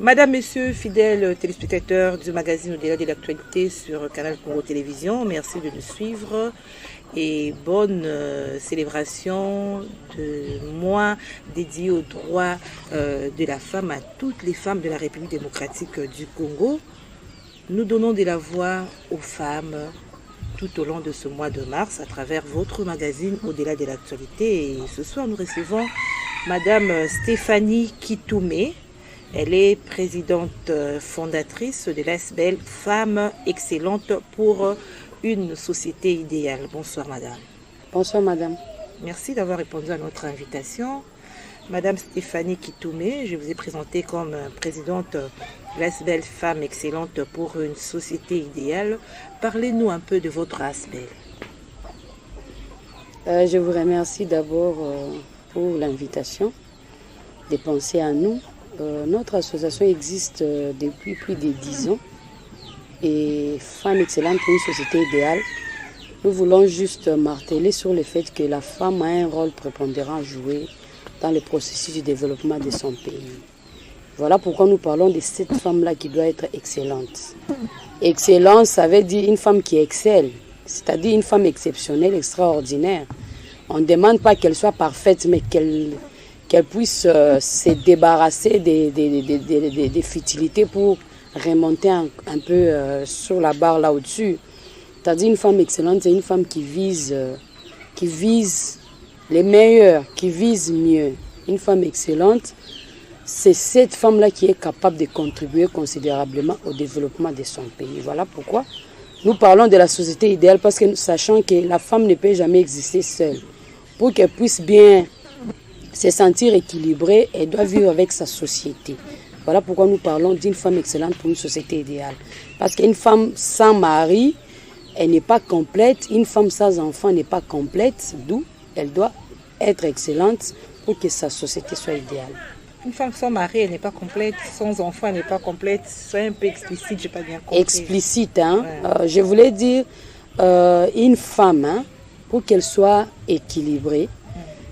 Madame, Messieurs, fidèles téléspectateurs du magazine Au-delà de l'actualité sur Canal Congo Télévision, merci de nous suivre et bonne célébration de mois dédié aux droits de la femme à toutes les femmes de la République démocratique du Congo. Nous donnons de la voix aux femmes tout au long de ce mois de mars à travers votre magazine Au-delà de l'actualité. Et ce soir, nous recevons Madame Stéphanie Kitoumé. Elle est présidente fondatrice de l'ASBL Femmes Excellentes pour une société idéale. Bonsoir Madame. Bonsoir Madame. Merci d'avoir répondu à notre invitation. Madame Stéphanie Kitoumé, je vous ai présentée comme présidente de l'ASBL Femmes Excellentes pour une société idéale. Parlez-nous un peu de votre ASBL. Je vous remercie d'abord pour l'invitation de penser à nous. Notre association existe depuis plus de 10 ans et Femmes Excellentes pour une société idéale. Nous voulons juste marteler sur le fait que la femme a un rôle prépondérant à jouer dans le processus du développement de son pays. Voilà pourquoi nous parlons de cette femme-là qui doit être excellente. Excellence, ça veut dire une femme qui excelle, c'est-à-dire une femme exceptionnelle, extraordinaire. On ne demande pas qu'elle soit parfaite, mais qu'elle puisse se débarrasser des futilités pour remonter un peu sur la barre là au-dessus. C'est-à-dire une femme excellente, c'est une femme qui vise les meilleurs, qui vise mieux. Une femme excellente, c'est cette femme-là qui est capable de contribuer considérablement au développement de son pays. Voilà pourquoi nous parlons de la société idéale, parce que sachant que la femme ne peut jamais exister seule. Pour qu'elle puisse bien se sentir équilibrée, elle doit vivre avec sa société. Voilà pourquoi nous parlons d'une femme excellente pour une société idéale. Parce qu'une femme sans mari, elle n'est pas complète. Une femme sans enfant n'est pas complète. D'où elle doit être excellente pour que sa société soit idéale. Une femme sans mari, elle n'est pas complète. Sans enfant, elle n'est pas complète. C'est un peu explicite, je n'ai pas bien compris. Explicite, hein. Ouais. Je voulais dire une femme, hein, pour qu'elle soit équilibrée.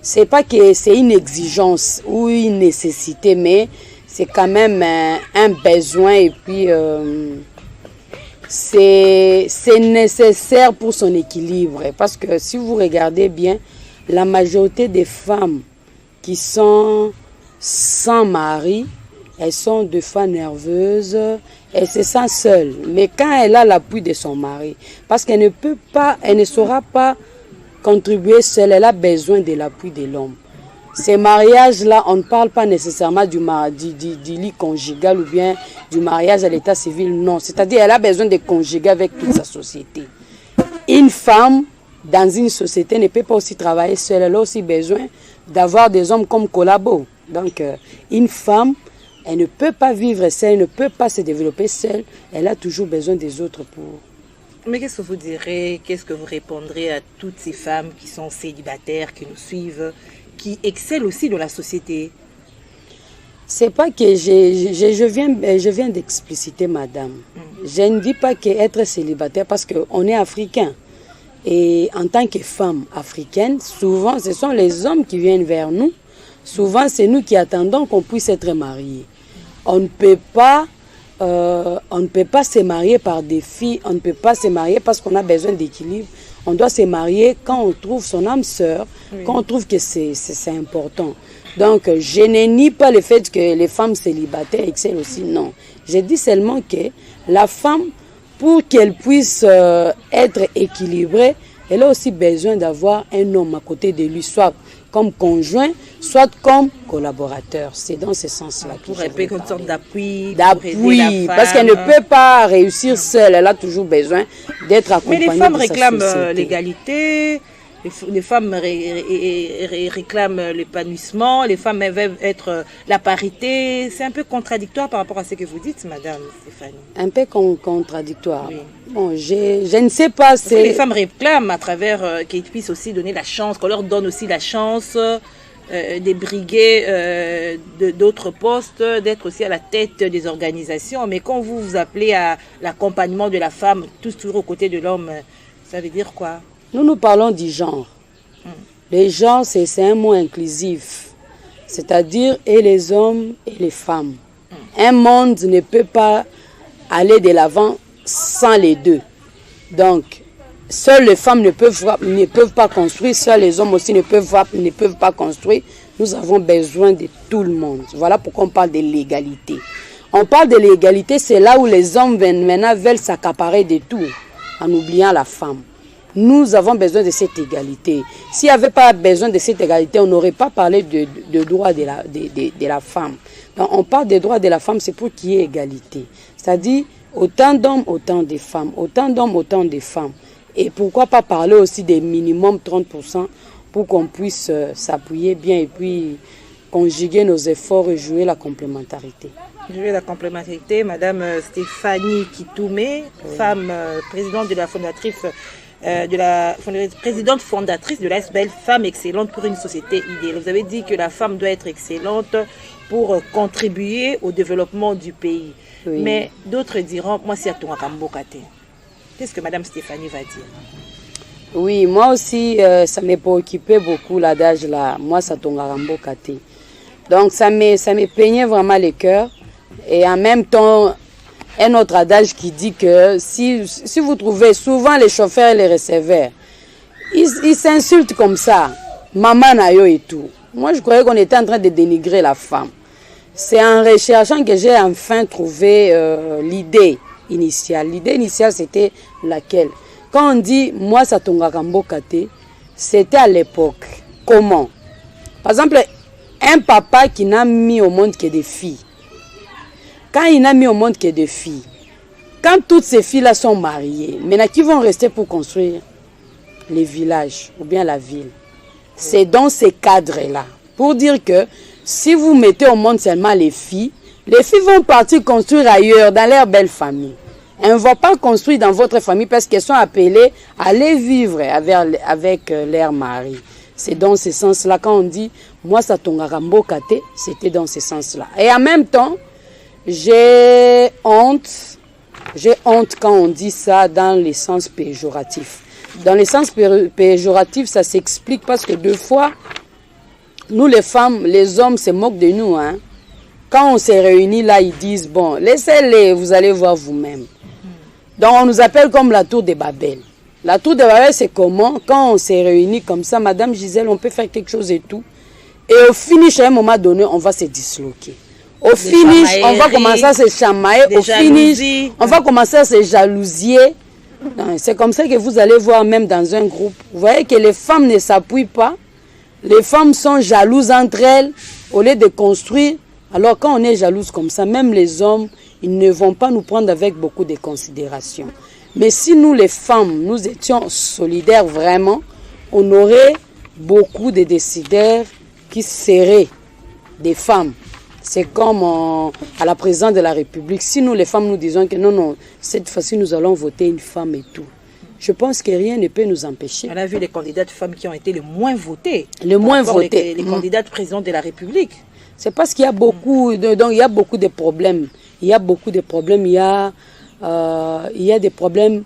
C'est pas que c'est une exigence ou une nécessité, mais c'est quand même un besoin et puis c'est nécessaire pour son équilibre. Parce que si vous regardez bien, la majorité des femmes qui sont sans mari, elles sont des femmes nerveuses, elles se sentent seules. Mais quand elle a l'appui de son mari, parce qu'elle ne saura pas contribuer seule, elle a besoin de l'appui de l'homme. Ces mariages-là, on ne parle pas nécessairement du lit conjugal ou bien du mariage à l'état civil, non. C'est-à-dire qu'elle a besoin de conjuguer avec toute sa société. Une femme dans une société ne peut pas aussi travailler seule, elle a aussi besoin d'avoir des hommes comme collabos. Donc, une femme, elle ne peut pas vivre seule, elle ne peut pas se développer seule, elle a toujours besoin des autres pour... Mais qu'est-ce que vous direz, qu'est-ce que vous répondrez à toutes ces femmes qui sont célibataires, qui nous suivent, qui excellent aussi dans la société? C'est pas que je viens d'expliciter, madame. Je ne dis pas qu'être célibataire, parce qu'on est africain. Et en tant que femme africaine, souvent, ce sont les hommes qui viennent vers nous. Souvent, c'est nous qui attendons qu'on puisse être mariés. On ne peut pas se marier par défi, on ne peut pas se marier parce qu'on a besoin d'équilibre. On doit se marier quand on trouve son âme sœur, quand on trouve que c'est important. Donc, je ne nie pas le fait que les femmes célibataires excellent aussi, non. Je dis seulement que la femme, pour qu'elle puisse être équilibrée, elle a aussi besoin d'avoir un homme à côté de lui, soit comme conjoint, soit comme collaborateur. C'est dans ce sens-là que pour un peu une sorte d'appui. D'appui, parce qu'elle ne peut pas réussir seule. Elle a toujours besoin d'être accompagnée. Mais les femmes réclament l'égalité, les femmes réclament l'épanouissement, les femmes veulent être la parité. C'est un peu contradictoire par rapport à ce que vous dites, madame Stéphanie. Un peu contradictoire. Oui. Bon, je ne sais pas. Parce que les femmes réclament à travers qu'ils puissent aussi donner la chance, qu'on leur donne aussi la chance de briguer d'autres postes, d'être aussi à la tête des organisations. Mais quand vous vous appelez à l'accompagnement de la femme, tous toujours aux côtés de l'homme, ça veut dire quoi? Nous parlons du genre. Le genre, c'est un mot inclusif. C'est-à-dire et les hommes et les femmes. Un monde ne peut pas aller de l'avant sans les deux. Donc, seules les femmes ne peuvent pas construire, seuls les hommes aussi ne peuvent pas construire. Nous avons besoin de tout le monde. Voilà pourquoi on parle de l'égalité. On parle de l'égalité, c'est là où les hommes maintenant veulent s'accaparer de tout, en oubliant la femme. Nous avons besoin de cette égalité. S'il n'y avait pas besoin de cette égalité, on n'aurait pas parlé de droits de la femme. Donc, on parle des droits de la femme, c'est pour qu'il y ait égalité. C'est-à-dire, autant d'hommes, autant de femmes. Autant d'hommes, autant de femmes. Et pourquoi pas parler aussi des minimum 30% pour qu'on puisse s'appuyer bien et puis conjuguer nos efforts et jouer la complémentarité. Jouer la complémentarité, Madame Stéphanie Kitoumé, femme présidente de la fondatrice présidente fondatrice de l'ASBEL, Femme excellente pour une société idéale. Vous avez dit que la femme doit être excellente pour contribuer au développement du pays. Oui. Mais d'autres diront, moi c'est à ton Akambokate. Qu'est-ce que Madame Stéphanie va dire? Oui, moi aussi, ça m'est préoccupé beaucoup l'adage là. Moi, ça tombe Akambokate. Donc ça me peignait vraiment le cœur. Et en même temps, un autre adage qui dit que si vous trouvez souvent les chauffeurs et les receveurs, ils s'insultent comme ça, maman nayo et tout. Moi, je croyais qu'on était en train de dénigrer la femme. C'est en recherchant que j'ai enfin trouvé l'idée initiale. L'idée initiale, c'était laquelle? Quand on dit « moi, ça tonga kambokate », c'était à l'époque. Comment? Par exemple, un papa qui n'a mis au monde que des filles. Quand il n'a mis au monde que des filles, quand toutes ces filles-là sont mariées, maintenant qui vont rester pour construire les villages ou bien la ville? C'est dans ces cadres-là. Pour dire que si vous mettez au monde seulement les filles vont partir construire ailleurs, dans leur belle famille. Elles ne vont pas construire dans votre famille parce qu'elles sont appelées à aller vivre avec leur mari. C'est dans ce sens-là. Quand on dit « moi, ça tongara mbokate », c'était dans ce sens-là. Et en même temps, j'ai honte quand on dit ça dans le sens péjoratif. Dans le sens péjoratif, ça s'explique parce que deux fois, nous les femmes, les hommes se moquent de nous. Hein. Quand on s'est réunis là, ils disent, bon, laissez-les, vous allez voir vous-même. Donc on nous appelle comme la tour de Babel. La tour de Babel, c'est comment? Quand on s'est réunis comme ça, Madame Gisèle, on peut faire quelque chose et tout. Et au finish, à un moment donné, on va se disloquer. Au finish, on va commencer à se chamailler. Au finish, on va commencer à se jalousier. C'est comme ça que vous allez voir même dans un groupe. Vous voyez que les femmes ne s'appuient pas. Les femmes sont jalouses entre elles au lieu de construire. Alors quand on est jalouse comme ça, même les hommes, ils ne vont pas nous prendre avec beaucoup de considération. Mais si nous les femmes, nous étions solidaires vraiment, on aurait beaucoup de décideurs qui seraient des femmes. C'est comme à la présidence de la République. Si nous, les femmes, nous disons que non, cette fois-ci, nous allons voter une femme et tout. Je pense que rien ne peut nous empêcher. On a vu les candidates femmes qui ont été les moins votées. Les moins votées. Les candidates présidentes de la République. C'est parce qu'il y a beaucoup de problèmes. Il y a beaucoup de problèmes. Il y a des problèmes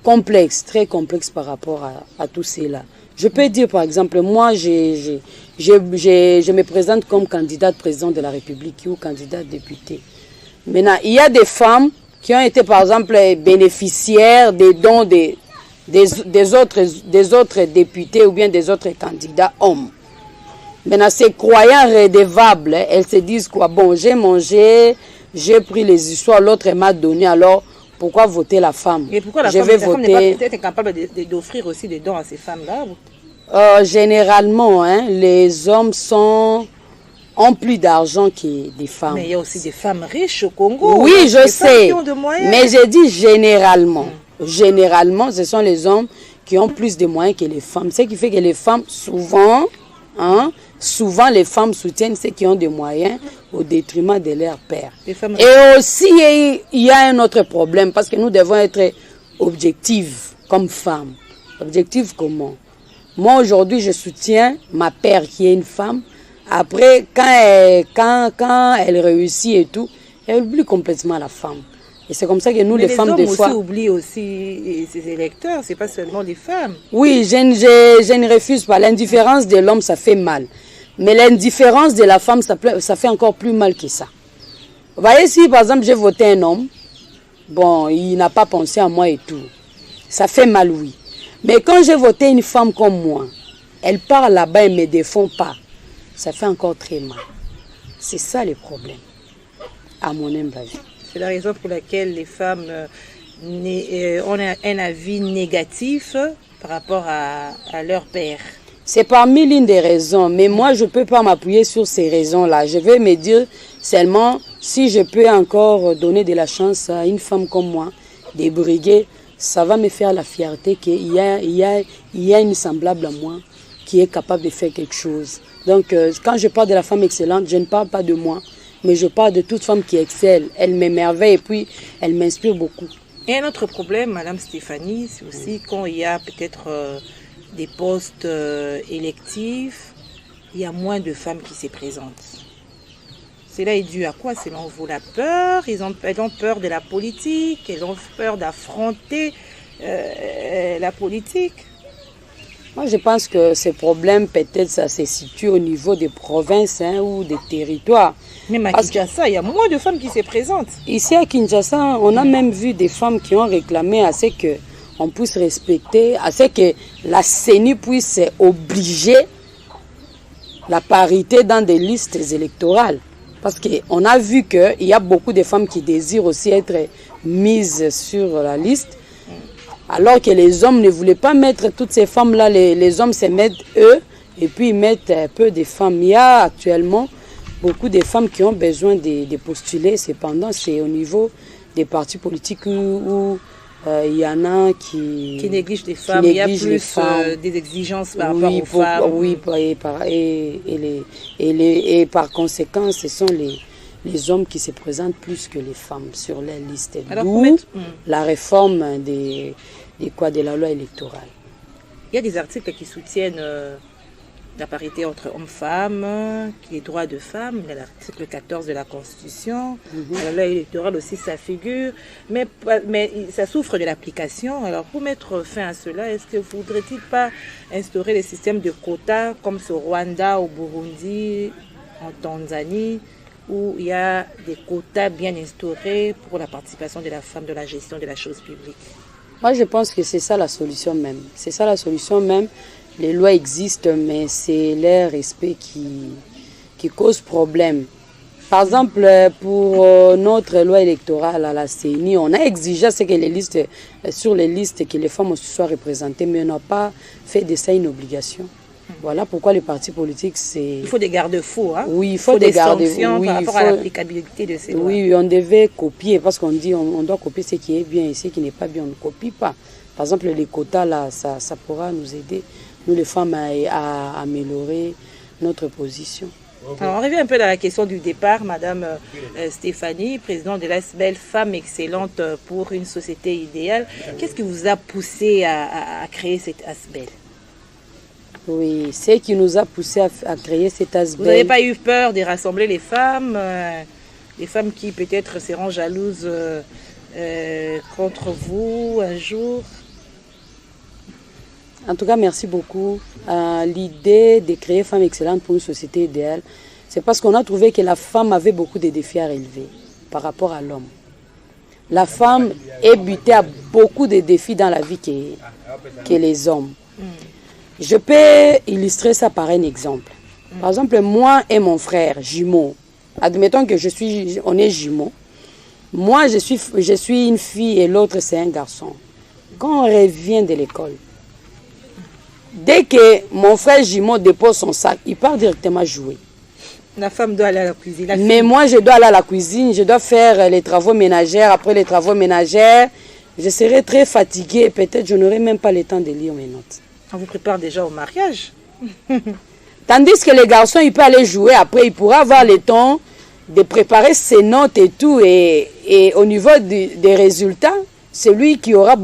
complexes, très complexes par rapport à tous ceux-là. Je peux dire, par exemple, moi, je me présente comme candidate présidente de la République ou candidate députée. Maintenant, il y a des femmes qui ont été, par exemple, bénéficiaires des dons des autres députés ou bien des autres candidats hommes. Maintenant, ces croyants redevables, elles se disent quoi? Bon, j'ai mangé, j'ai pris les histoires, l'autre m'a donné, alors pourquoi voter la femme? Et pourquoi la femme n'est pas peut-être capable d'offrir aussi des dons à ces femmes-là? Généralement, les hommes ont plus d'argent que des femmes. Mais il y a aussi des femmes riches au Congo. Oui, je sais. Mais j'ai dit généralement. Généralement, ce sont les hommes qui ont plus de moyens que les femmes. Ce qui fait que les femmes, souvent les femmes soutiennent ceux qui ont des moyens au détriment de leur père. Et aussi, il y a un autre problème, parce que nous devons être objectifs comme femmes. Objectifs comment? Moi, aujourd'hui, je soutiens ma père qui est une femme. Après, quand elle réussit et tout, elle oublie complètement la femme. Et c'est comme ça que nous, les femmes, des fois... les hommes oublient aussi ses électeurs, c'est pas seulement les femmes. Oui, je ne refuse pas. L'indifférence de l'homme, ça fait mal. Mais l'indifférence de la femme, ça fait encore plus mal que ça. Vous voyez, si par exemple j'ai voté un homme, bon, il n'a pas pensé à moi et tout. Ça fait mal, oui. Mais quand j'ai voté une femme comme moi, elle part là-bas et ne me défend pas. Ça fait encore très mal. C'est ça le problème, à mon humble avis. C'est la raison pour laquelle les femmes ont un avis négatif par rapport à leur père. C'est parmi l'une des raisons, mais moi je ne peux pas m'appuyer sur ces raisons-là. Je vais me dire seulement si je peux encore donner de la chance à une femme comme moi, de briguer, ça va me faire la fierté qu'il y a une semblable à moi qui est capable de faire quelque chose. Donc quand je parle de la femme excellente, je ne parle pas de moi, mais je parle de toute femme qui excelle. Elle m'émerveille et puis elle m'inspire beaucoup. Et un autre problème, Madame Stéphanie, c'est aussi quand il y a peut-être des postes électifs, il y a moins de femmes qui se présentent. Cela est dû à quoi selon vous? La peur, elles ont peur de la politique, elles ont peur d'affronter la politique. Moi, je pense que ces problèmes, peut-être, ça se situe au niveau des provinces ou des territoires. Même à Kinshasa, il y a moins de femmes qui se présentent. Ici à Kinshasa, on a même vu des femmes qui ont réclamé à ce qu'on puisse respecter, à ce que la CENI puisse obliger la parité dans des listes électorales. Parce qu'on a vu qu'il y a beaucoup de femmes qui désirent aussi être mises sur la liste. Alors que les hommes ne voulaient pas mettre toutes ces femmes-là, les hommes se mettent eux, et puis ils mettent un peu de femmes. Il y a actuellement beaucoup de femmes qui ont besoin de postuler, cependant c'est au niveau des partis politiques où il y en a qui négligent les femmes, il y a plus des exigences par rapport aux femmes. Oui, et par conséquent, ce sont les hommes qui se présentent plus que les femmes sur les listes. D'où la réforme de la loi électorale. Il y a des articles qui soutiennent la parité entre hommes-femmes, les droits de femmes, l'article 14 de la Constitution, la loi électorale aussi, ça figure, mais ça souffre de l'application. Alors, pour mettre fin à cela, est-ce que vous ne voudriez pas instaurer les systèmes de quotas comme au Rwanda, au Burundi, en Tanzanie, où il y a des quotas bien instaurés pour la participation de la femme dans la gestion de la chose publique? Moi, je pense que c'est ça la solution même. C'est ça la solution même. Les lois existent, mais c'est leur respect qui cause problème. Par exemple, pour notre loi électorale à la CENI, on a exigé que sur les listes que les femmes soient représentées, mais on n'a pas fait de ça une obligation. Voilà pourquoi les partis politiques, c'est... Il faut des garde-fous, hein? Oui, il faut des garde-fous par rapport à l'applicabilité de ces lois. Oui, on devait copier, parce qu'on dit on doit copier ce qui est bien et ce qui n'est pas bien, on ne copie pas. Par exemple, les quotas, là, ça pourra nous aider, nous les femmes, à améliorer notre position. Alors, on revient un peu dans la question du départ, Madame Stéphanie, présidente de l'ASBEL, femme excellente pour une société idéale. Qu'est-ce qui vous a poussé à créer cette ASBEL? Oui, ce qui nous a poussé à créer cette ASBEL. Vous n'avez pas eu peur de rassembler les femmes qui peut-être seront jalouses contre vous un jour? En tout cas, merci beaucoup. L'idée de créer Femme Excellente pour une société idéale, c'est parce qu'on a trouvé que la femme avait beaucoup de défis à relever par rapport à l'homme. La femme est butée à beaucoup de défis dans la vie que les hommes. Je peux illustrer ça par un exemple. Par exemple, moi et mon frère, jumeaux, admettons que on est jumeaux. Moi, je suis une fille et l'autre, c'est un garçon. Quand on revient de l'école, dès que mon frère jumeau dépose son sac, il part directement jouer. La femme doit aller à la cuisine. Mais moi, je dois aller à la cuisine, je dois faire les travaux ménagers. Après les travaux ménagers, je serai très fatiguée. Peut-être je n'aurai même pas le temps de lire mes notes. On vous prépare déjà au mariage. Tandis que les garçons, il peut aller jouer. Après, il pourra avoir le temps de préparer ses notes et tout. Et au niveau des résultats, c'est lui qui aura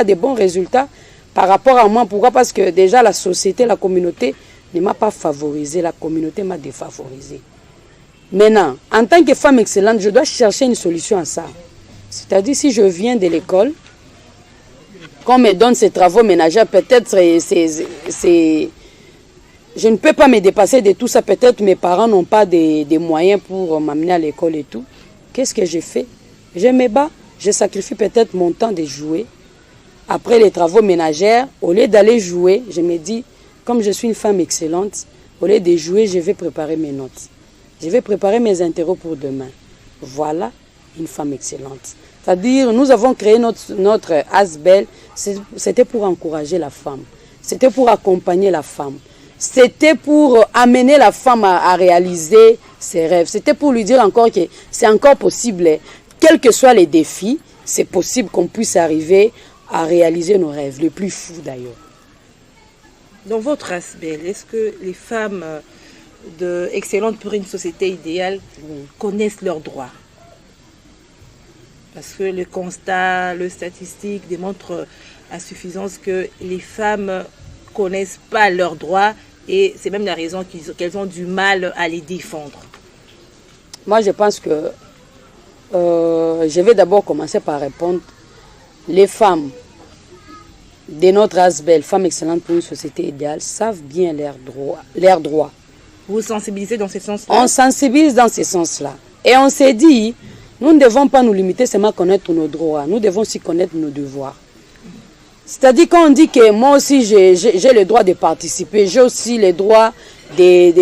des bons résultats par rapport à moi. Pourquoi? Parce que déjà, la société, la communauté ne m'a pas favorisé. La communauté m'a défavorisé. Maintenant, en tant que femme excellente, je dois chercher une solution à ça. C'est-à-dire, si je viens de l'école, qu'on me donne ces travaux ménagers, peut-être je ne peux pas me dépasser de tout ça. Peut-être mes parents n'ont pas des moyens pour m'amener à l'école et tout. Qu'est-ce que j'ai fait? Je me bats, je sacrifie peut-être mon temps de jouer. Après les travaux ménagères, au lieu d'aller jouer, je me dis, comme je suis une femme excellente, au lieu de jouer, je vais préparer mes notes. Je vais préparer mes interros pour demain. Voilà une femme excellente. C'est-à-dire, nous avons créé notre ASBEL, c'était pour encourager la femme. C'était pour accompagner la femme. C'était pour amener la femme à réaliser ses rêves. C'était pour lui dire encore que c'est encore possible. Quels que soient les défis, c'est possible qu'on puisse arriver à réaliser nos rêves, les plus fous d'ailleurs. Dans votre ASBEL, est-ce que les femmes excellentes pour une société idéale connaissent leurs droits? Parce que le constat, le statistique démontre à suffisance que les femmes ne connaissent pas leurs droits et c'est même la raison qu'elles ont du mal à les défendre. Moi, je pense que je vais d'abord commencer par répondre. Les femmes de notre ASBEL, femmes excellentes pour une société idéale, savent bien leurs droits. Vous sensibilisez dans ce sens-là? On sensibilise dans ce sens-là. Et on s'est dit, nous ne devons pas nous limiter seulement à connaître nos droits. Nous devons aussi connaître nos devoirs. C'est-à-dire quand on dit que moi aussi j'ai le droit de participer, j'ai aussi le droit de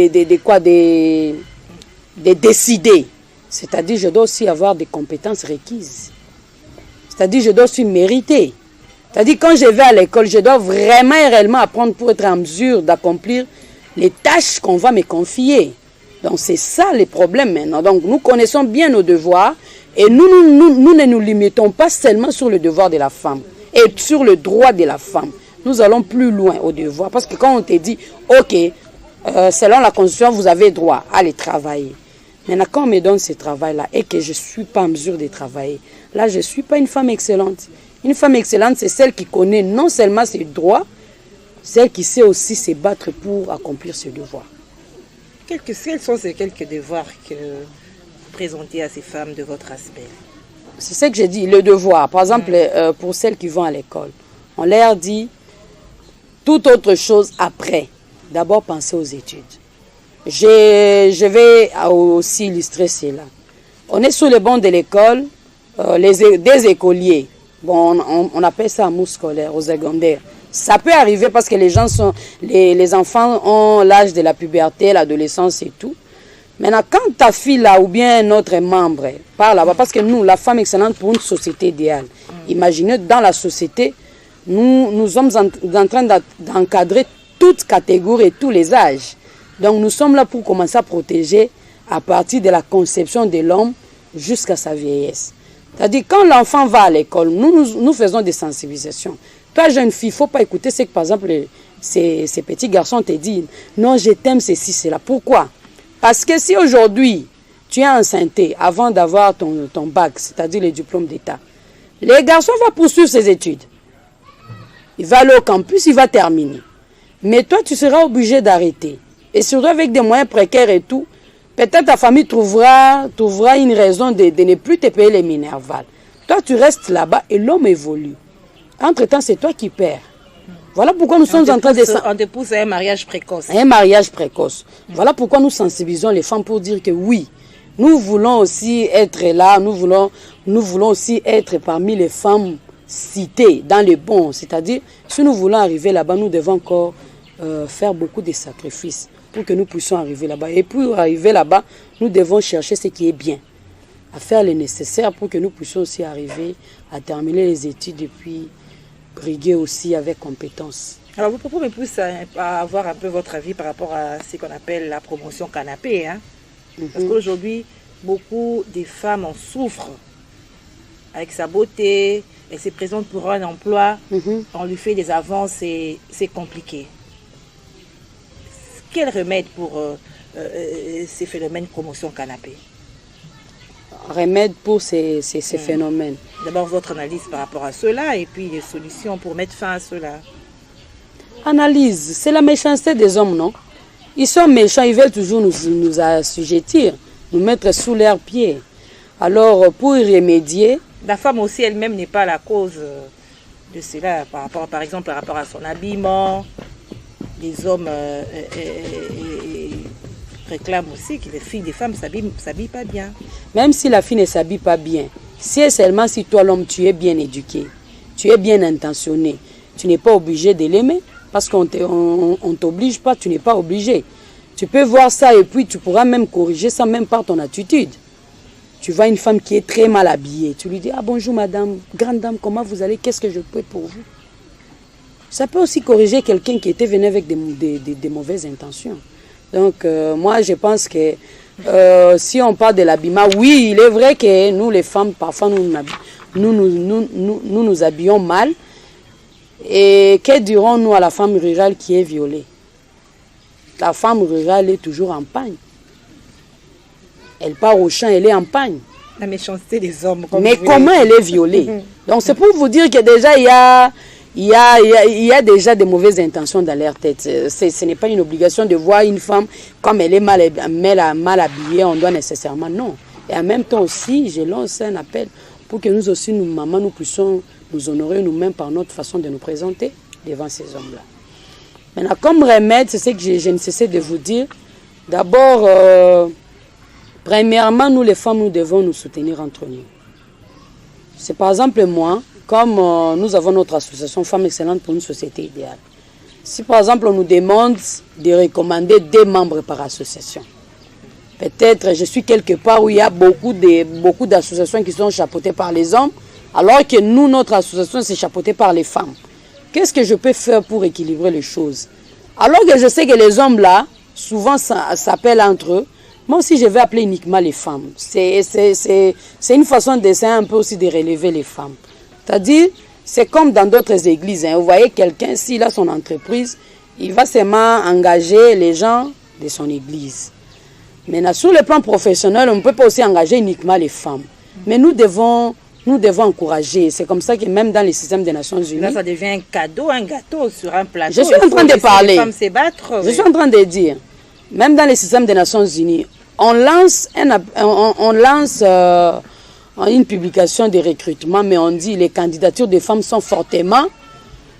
décider. C'est-à-dire je dois aussi avoir des compétences requises. C'est-à-dire je dois aussi mériter. C'est-à-dire quand je vais à l'école, je dois vraiment et réellement apprendre pour être en mesure d'accomplir les tâches qu'on va me confier. Donc c'est ça le problème maintenant. Donc nous connaissons bien nos devoirs et nous ne nous limitons pas seulement sur le devoir de la femme et sur le droit de la femme. Nous allons plus loin au devoir parce que quand on te dit, ok, selon la Constitution, vous avez droit à aller travailler. Maintenant, quand on me donne ce travail-là et que je ne suis pas en mesure de travailler, là, je ne suis pas une femme excellente. Une femme excellente, c'est celle qui connaît non seulement ses droits, celle qui sait aussi se battre pour accomplir ses devoirs. Quels sont ces quelques devoirs que vous présentez à ces femmes de votre ASBEL? C'est ce que j'ai dit, le devoir. Par exemple, pour celles qui vont à l'école, on leur dit toute autre chose après. D'abord, penser aux études. Je vais aussi illustrer cela. On est sous les bancs de l'école, des écoliers. Bon, on appelle ça amour scolaire, aux secondaires. Ça peut arriver parce que les enfants ont l'âge de la puberté, l'adolescence et tout. Maintenant, quand ta fille là ou bien notre membre part là-bas, parce que nous, la femme excellente pour une société idéale, imaginez dans la société, nous sommes en train d'encadrer toutes catégories et tous les âges. Donc nous sommes là pour commencer à protéger à partir de la conception de l'homme jusqu'à sa vieillesse. C'est-à-dire quand l'enfant va à l'école, nous faisons des sensibilisations. Toi, jeune fille, il ne faut pas écouter ce que, par exemple, ces petits garçons te disent. Non, je t'aime, ceci, cela. Pourquoi? Parce que si aujourd'hui, tu es enceinte avant d'avoir ton bac, c'est-à-dire le diplôme d'État, le garçon va poursuivre ses études. Il va aller au campus, il va terminer. Mais toi, tu seras obligé d'arrêter. Et surtout avec des moyens précaires et tout, peut-être ta famille trouvera une raison de ne plus te payer les minervales. Toi, tu restes là-bas et l'homme évolue. Entre-temps, c'est toi qui perds. Voilà pourquoi nous sommes en train de... On te pousse à un mariage précoce. Un mariage précoce. Voilà pourquoi nous sensibilisons les femmes pour dire que oui, nous voulons aussi être là, nous voulons aussi être parmi les femmes citées dans le bon. C'est-à-dire, si nous voulons arriver là-bas, nous devons encore faire beaucoup de sacrifices pour que nous puissions arriver là-bas. Et pour arriver là-bas, nous devons chercher ce qui est bien, à faire le nécessaire pour que nous puissions aussi arriver à terminer les études et puis briguer aussi avec compétence. Alors, vos propos me poussent à avoir un peu votre avis par rapport à ce qu'on appelle la promotion canapé. Hein? Parce qu'aujourd'hui, beaucoup de femmes en souffrent avec sa beauté, elle se présente pour un emploi, on lui fait des avances et c'est compliqué. Quel remède pour ces phénomènes de promotion canapé? Remède pour ces phénomènes. D'abord votre analyse par rapport à cela et puis les solutions pour mettre fin à cela. Analyse, c'est la méchanceté des hommes, non? Ils sont méchants, ils veulent toujours nous assujettir, nous mettre sous leurs pieds. Alors pour y remédier... La femme aussi elle-même n'est pas la cause de cela, par exemple par rapport à son habillement. les hommes réclament aussi que les filles, des femmes s'habillent pas bien. Même si la fille ne s'habille pas bien, si et seulement si toi l'homme tu es bien éduqué, tu es bien intentionné, tu n'es pas obligé de l'aimer parce qu'on t'oblige pas, tu n'es pas obligé. Tu peux voir ça et puis tu pourras même corriger ça même par ton attitude. Tu vois une femme qui est très mal habillée, tu lui dis « Ah bonjour madame, grande dame, comment vous allez? Qu'est-ce que je peux pour vous ?» Ça peut aussi corriger quelqu'un qui était venu avec des mauvaises intentions. Donc moi je pense que si on parle de l'habillement, oui, il est vrai que nous les femmes, parfois nous habillons mal. Et que dirons-nous à la femme rurale qui est violée? La femme rurale est toujours en pagne. Elle part au champ, elle est en pagne. La méchanceté des hommes. Mais comment elle est violée? Donc c'est pour vous dire que déjà il y a déjà des mauvaises intentions dans leur tête. Ce n'est pas une obligation de voir une femme comme elle est mal habillée, on doit nécessairement, non. Et en même temps aussi, je lance un appel pour que nous aussi, nous, maman, nous puissions nous honorer nous-mêmes par notre façon de nous présenter devant ces hommes-là. Maintenant, comme remède, c'est ce que je ne cessais de vous dire. D'abord, premièrement, nous les femmes, nous devons nous soutenir entre nous. C'est par exemple moi, comme nous avons notre association Femmes Excellentes pour une société idéale. Si par exemple on nous demande de recommander 2 membres par association, peut-être je suis quelque part où il y a beaucoup d'associations qui sont chapeautées par les hommes, alors que nous, notre association, c'est chapeautée par les femmes. Qu'est-ce que je peux faire pour équilibrer les choses? Alors que je sais que les hommes là, souvent s'appellent entre eux, moi aussi je vais appeler uniquement les femmes. C'est une façon d'essayer un peu aussi de relever les femmes. C'est-à-dire, c'est comme dans d'autres églises. Vous voyez quelqu'un, s'il a son entreprise, il va seulement engager les gens de son église. Maintenant, sur le plan professionnel, on ne peut pas aussi engager uniquement les femmes. Mais nous devons encourager. C'est comme ça que même dans les systèmes des Nations Unies... Là, ça devient un cadeau, un gâteau sur un plateau. Je suis en train de parler. Les femmes se battre, je suis en train de dire, même dans les systèmes des Nations Unies, on lance une publication de recrutement, mais on dit les candidatures des femmes sont fortement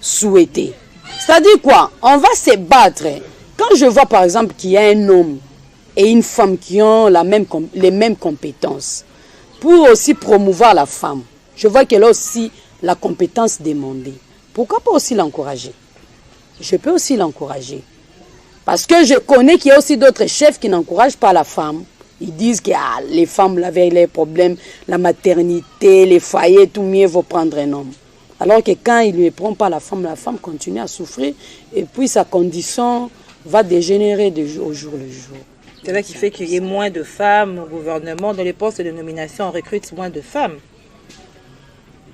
souhaitées. C'est-à-dire quoi? On va se battre. Quand je vois par exemple qu'il y a un homme et une femme qui ont les mêmes compétences, pour aussi promouvoir la femme, je vois qu'elle a aussi la compétence demandée. Pourquoi pas aussi l'encourager? Je peux aussi l'encourager. Parce que je connais qu'il y a aussi d'autres chefs qui n'encouragent pas la femme. Ils disent que les femmes, avec les problèmes, la maternité, les foyers, tout mieux vaut prendre un homme. Alors que quand il ne prend pas la femme continue à souffrir et puis sa condition va dégénérer au jour le jour. C'est là qui fait qu'il y ait moins de femmes au gouvernement. Dans les postes de nomination, on recrute moins de femmes.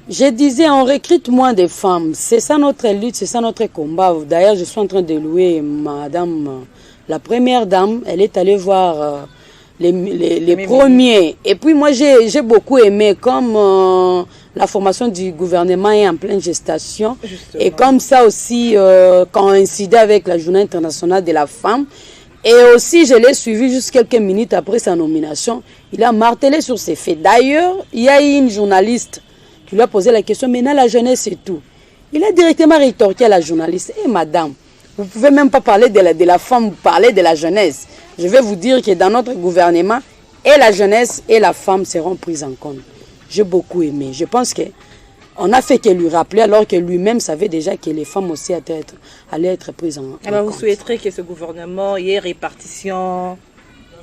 Je disais, on recrute moins de femmes. C'est ça notre lutte, c'est ça notre combat. D'ailleurs, je suis en train de louer madame, la première dame. Elle est allée voir les premiers. Et puis moi, j'ai beaucoup aimé comme la formation du gouvernement est en pleine gestation. Justement. Et comme ça aussi, coïncidait avec la Journée internationale de la femme. Et aussi, je l'ai suivi juste quelques minutes après sa nomination. Il a martelé sur ces faits. D'ailleurs, il y a eu une journaliste qui lui a posé la question, maintenant la jeunesse c'est tout. Il a directement rétorqué à la journaliste, « Eh madame, vous ne pouvez même pas parler de la femme, vous parlez de la jeunesse. » Je vais vous dire que dans notre gouvernement, et la jeunesse et la femme seront prises en compte. J'ai beaucoup aimé. Je pense qu'on a fait que lui rappeler alors que lui-même savait déjà que les femmes aussi allaient être prises en compte. Alors vous souhaiterez que ce gouvernement y ait répartition,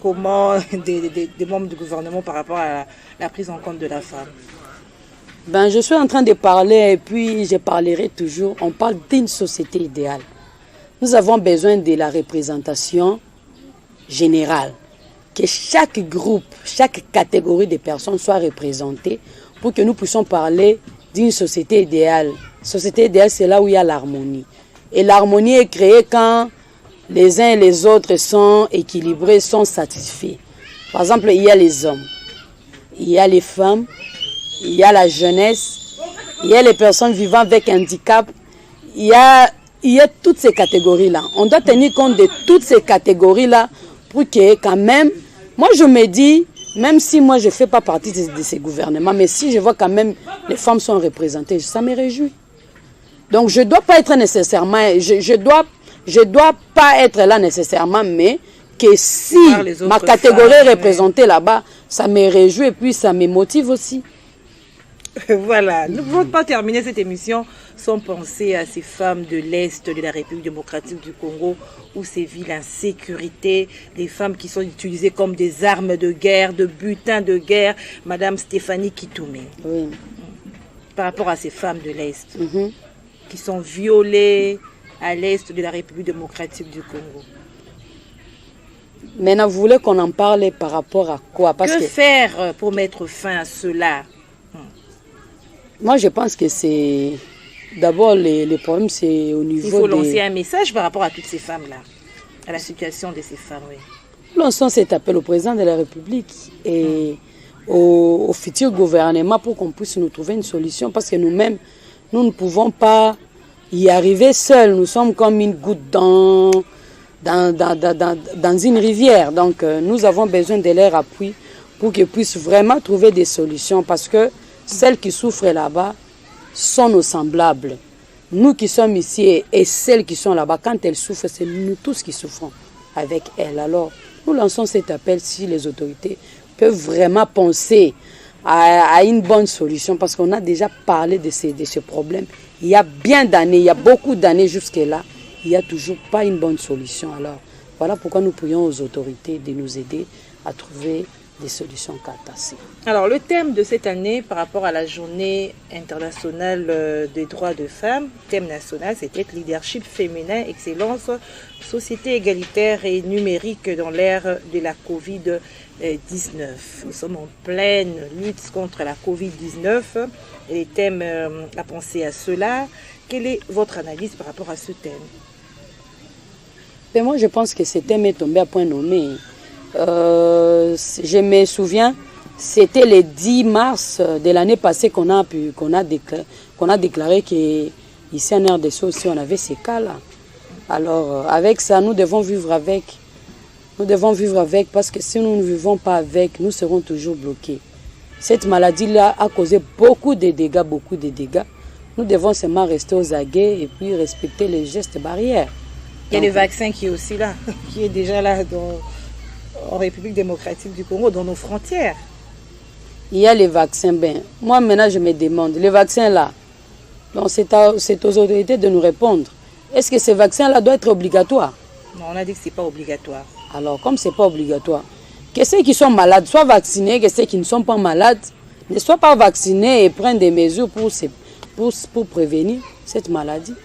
comment, des membres du gouvernement par rapport à la prise en compte de la femme? Ben, je suis en train de parler et puis je parlerai toujours. On parle d'une société idéale. Nous avons besoin de la représentation générale. Que chaque groupe, chaque catégorie de personnes soit représentée pour que nous puissions parler d'une société idéale. Société idéale, c'est là où il y a l'harmonie. Et l'harmonie est créée quand les uns et les autres sont équilibrés, sont satisfaits. Par exemple, il y a les hommes, il y a les femmes, il y a la jeunesse, il y a les personnes vivant avec handicap, il y a toutes ces catégories-là. On doit tenir compte de toutes ces catégories-là pour que quand même, moi je me dis, même si moi je ne fais pas partie de ces gouvernements, mais si je vois quand même les femmes sont représentées, ça me réjouit. Donc je ne dois pas être nécessairement, je dois je ne dois pas être là nécessairement, mais que si ma catégorie est représentée là-bas, ça me réjouit et puis ça me motive aussi. Voilà, nous ne pouvons pas terminer cette émission sans penser à ces femmes de l'Est de la République démocratique du Congo où sévit l'insécurité, les femmes qui sont utilisées comme des armes de guerre, de butin de guerre. Madame Stéphanie Kitoumé, oui. Par rapport à ces femmes de l'Est qui sont violées à l'Est de la République démocratique du Congo. Maintenant, vous voulez qu'on en parle par rapport à quoi? Que faire pour mettre fin à cela? Moi, je pense que c'est... D'abord, les problèmes, c'est au niveau... Il faut lancer un message par rapport à toutes ces femmes-là, à la situation de ces femmes, oui. Lançons cet appel au président de la République et au futur gouvernement pour qu'on puisse nous trouver une solution. Parce que nous-mêmes, nous ne pouvons pas y arriver seuls. Nous sommes comme une goutte dans une rivière. Donc, nous avons besoin de leur appui pour qu'ils puissent vraiment trouver des solutions. Parce que celles qui souffrent là-bas sont nos semblables. Nous qui sommes ici et celles qui sont là-bas, quand elles souffrent, c'est nous tous qui souffrons avec elles. Alors, nous lançons cet appel si les autorités peuvent vraiment penser à une bonne solution. Parce qu'on a déjà parlé de ce problème. Il y a bien d'années, il y a beaucoup d'années jusque-là. Il n'y a toujours pas une bonne solution. Alors, voilà pourquoi nous prions aux autorités de nous aider à trouver des solutions catastrophiques. Alors, le thème de cette année par rapport à la journée internationale des droits de femmes, thème national, c'était leadership féminin, excellence, société égalitaire et numérique dans l'ère de la Covid-19. Nous sommes en pleine lutte contre la Covid-19 et les thèmes à penser à cela. Quelle est votre analyse par rapport à ce thème? Et moi, je pense que ce thème est tombé à point nommé. Je me souviens, c'était le 10 mars de l'année passée qu'on a déclaré qu'ici en RDC aussi, on avait ces cas-là. Alors, avec ça, nous devons vivre avec. Nous devons vivre avec parce que si nous ne vivons pas avec, nous serons toujours bloqués. Cette maladie-là a causé beaucoup de dégâts, Nous devons seulement rester aux aguets et puis respecter les gestes barrières. Il y a le vaccin qui est aussi là, qui est déjà là en République démocratique du Congo, dans nos frontières. Il y a les vaccins. Ben, moi, maintenant, je me demande, les vaccins là, c'est aux autorités de nous répondre. Est-ce que ces vaccins-là doivent être obligatoires? Non, on a dit que ce n'est pas obligatoire. Alors, comme ce n'est pas obligatoire, que ceux qui sont malades soient vaccinés, que ceux qui ne sont pas malades ne soient pas vaccinés et prennent des mesures pour prévenir cette maladie.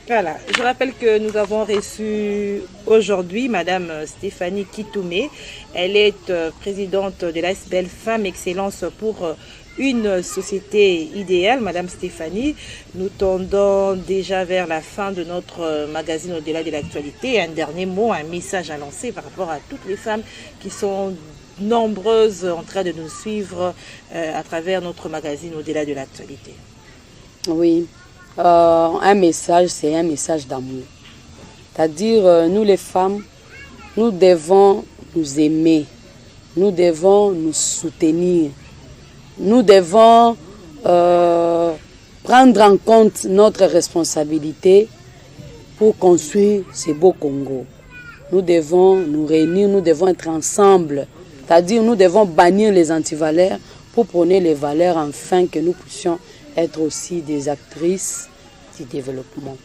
Voilà, je rappelle que nous avons reçu aujourd'hui Madame Stéphanie Kitoumé. Elle est présidente de l'ASBEL Femmes Excellence pour une société idéale. Madame Stéphanie, nous tendons déjà vers la fin de notre magazine Au-delà de l'actualité. Un dernier mot, un message à lancer par rapport à toutes les femmes qui sont nombreuses en train de nous suivre à travers notre magazine Au-delà de l'actualité. Oui. Un message, c'est un message d'amour. C'est-à-dire, nous les femmes, nous devons nous aimer, nous devons nous soutenir, nous devons prendre en compte notre responsabilité pour construire ce beau Congo. Nous devons nous réunir, nous devons être ensemble. C'est-à-dire, nous devons bannir les antivaleurs pour prôner les valeurs afin que nous puissions être aussi des actrices du développement.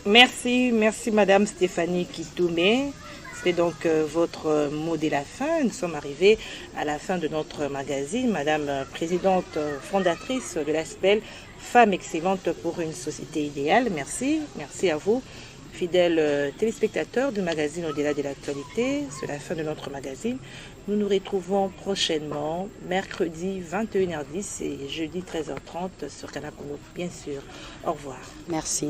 Merci Madame Stéphanie Kitoumé. C'est donc votre mot de la fin. Nous sommes arrivés à la fin de notre magazine. Madame présidente fondatrice de l'ASBEL Femmes Excellentes pour une société idéale. Merci à vous, fidèles téléspectateurs du magazine Au-delà de l'actualité. C'est la fin de notre magazine. Nous nous retrouvons prochainement, mercredi 21h10 et jeudi 13h30 sur Canal Congo, bien sûr. Au revoir. Merci.